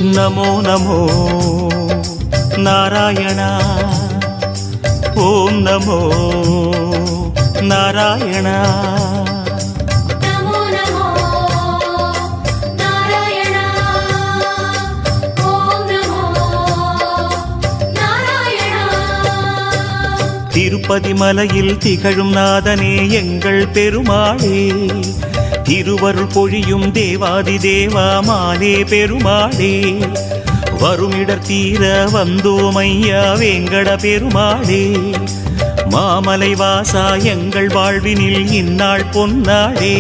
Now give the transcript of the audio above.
நமோ நமோ நாராயணா. ஓம் நமோ நாராயணா. திருப்பதி மலையில் திகழும் நாதனே எங்கள் பெருமாளே, திருவருள் பொழியும் தேவாதி தேவா மாலே பெருமாளே, வருமிடர் தீர வந்தோமையா வேங்கட பெருமாளே, மாமலை வாசா எங்கள் வாழ்வினில் இந்நாள் பொன்னாளே.